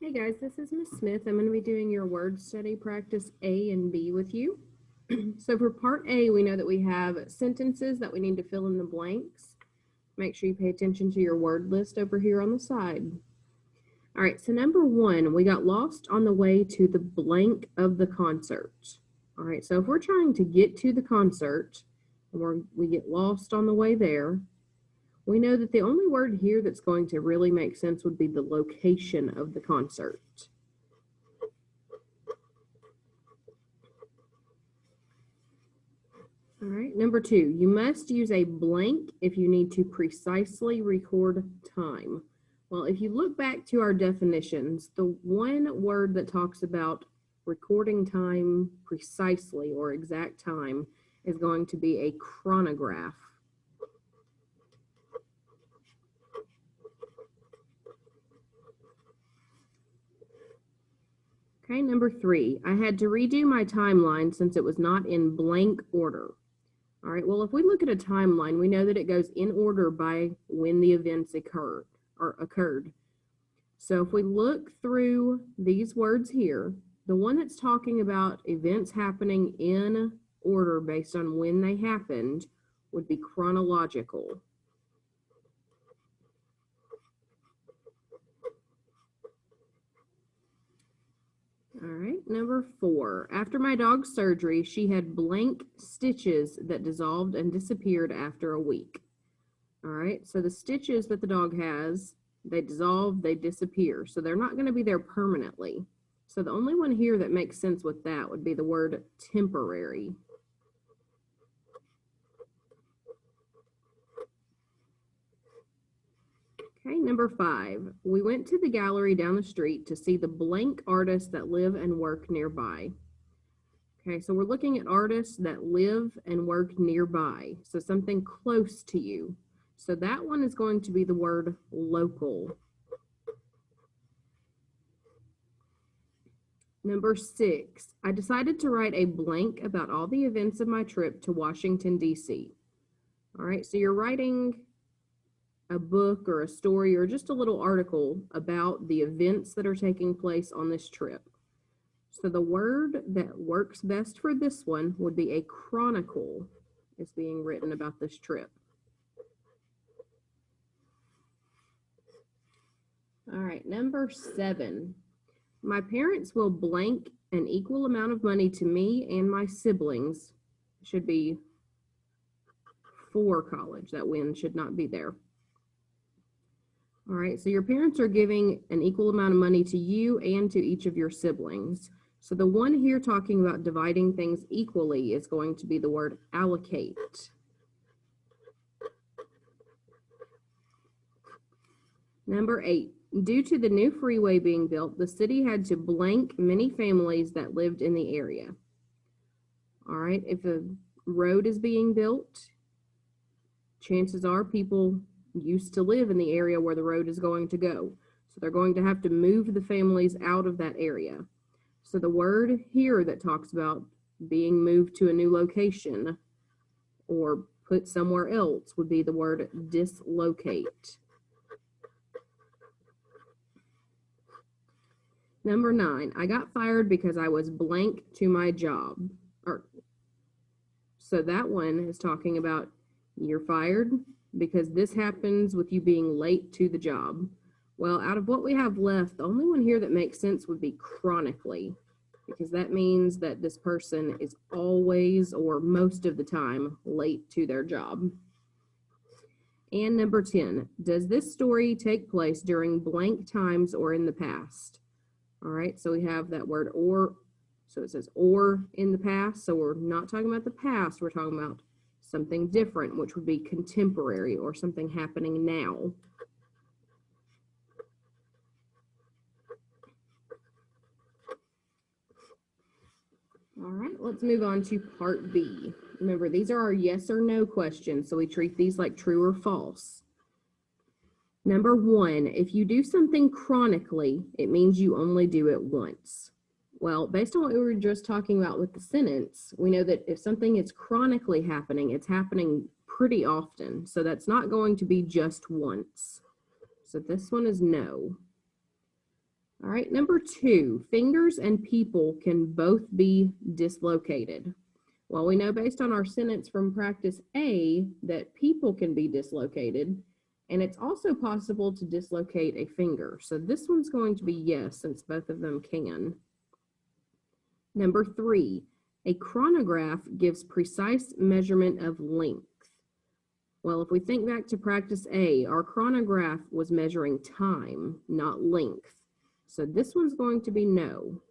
Hey guys, this is Miss Smith. I'm going to be doing your word study practice A and B with you. So for part A, we know that we have sentences that we need to fill in the blanks. Make sure you pay attention to your word list over here on the side. All right, so number one, we got lost on the way to the blank of the concert. All right, so if we're trying to get to the concert and we get lost on the way there, we know that the only word here that's going to really make sense would be the location of the concert. All right, number two, you must use a blank if you need to precisely record time. Well, if you look back to our definitions, the one word that talks about recording time precisely or exact time is going to be a chronograph. Okay, number three, I had to redo my timeline since it was not in blank order. All right, well, if we look at a timeline, we know that it goes in order by when the events occurred. So if we look through these words here, the one that's talking about events happening in order based on when they happened would be chronological. All right, number four. After my dog's surgery, she had blank stitches that dissolved and disappeared after a week. All right, so the stitches that the dog has, they dissolve, they disappear. So they're not going to be there permanently. So the only one here that makes sense with that would be the word temporary. Okay, number five. We went to the gallery down the street to see the blank artists that live and work nearby. Okay, so we're looking at artists that live and work nearby. So something close to you. So that one is going to be the word local. Number six, I decided to write a blank about all the events of my trip to Washington, D.C. All right, so you're writing a book or a story or just a little article about the events that are taking place on this trip. So the word that works best for this one would be a chronicle is being written about this trip. All right, number seven. My parents will blank an equal amount of money to me and my siblings. Should be for college. That win should not be there. All right, so your parents are giving an equal amount of money to you and to each of your siblings. So the one here talking about dividing things equally is going to be the word allocate. Number eight, due to the new freeway being built, the city had to blank many families that lived in the area. All right, if a road is being built, chances are people used to live in the area where the road is going to go. So they're going to have to move the families out of that area. So the word here that talks about being moved to a new location or put somewhere else would be the word dislocate. Number nine, I got fired because I was blank to my job. So that one is talking about you're fired because this happens with you being late to the job. Well, out of what we have left, the only one here that makes sense would be chronically, because that means that this person is always or most of the time late to their job. And number 10, does this story take place during blank times or in the past? All right, so we have that word or, so it says or in the past, so we're not talking about the past, we're talking about something different, which would be contemporary or something happening now. All right, let's move on to part B. Remember, these are our yes or no questions, so we treat these like true or false. Number one, if you do something chronically, it means you only do it once. Well, based on what we were just talking about with the sentence, we know that if something is chronically happening, it's happening pretty often. So that's not going to be just once. So this one is no. All right, number 2, fingers and people can both be dislocated. Well, we know based on our sentence from practice A that people can be dislocated, and it's also possible to dislocate a finger. So this one's going to be yes, since both of them can. Number 3, a chronograph gives precise measurement of length. Well, if we think back to practice A, our chronograph was measuring time, not length. So this one's going to be no.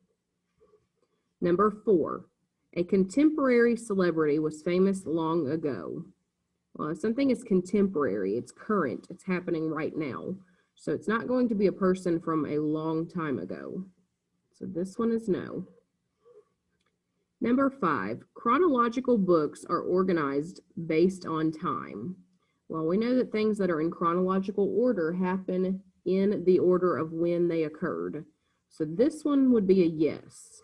Number 4, a contemporary celebrity was famous long ago. Well, if something is contemporary, it's current, it's happening right now. So it's not going to be a person from a long time ago. So this one is no. Number 5, chronological books are organized based on time. Well, we know that things that are in chronological order happen in the order of when they occurred. So this one would be a yes.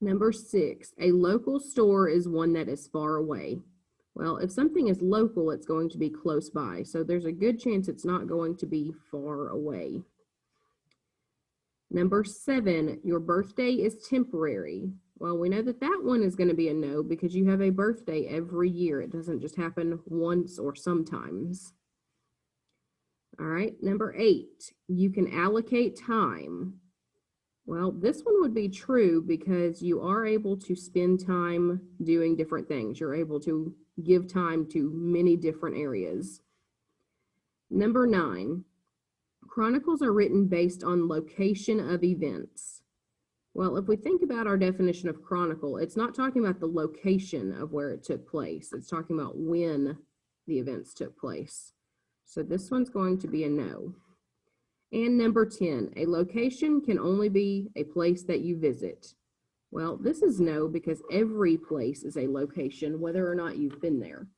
Number 6, a local store is one that is far away. Well, if something is local, it's going to be close by. So there's a good chance it's not going to be far away. Number 7, your birthday is temporary. Well, we know that that one is going to be a no because you have a birthday every year. It doesn't just happen once or sometimes. All right, number 8, you can allocate time. Well, this one would be true because you are able to spend time doing different things. You're able to give time to many different areas. Number 9, chronicles are written based on location of events. Well, if we think about our definition of chronicle, it's not talking about the location of where it took place. It's talking about when the events took place. So this one's going to be a no. And number 10, a location can only be a place that you visit. Well, this is no because every place is a location, whether or not you've been there.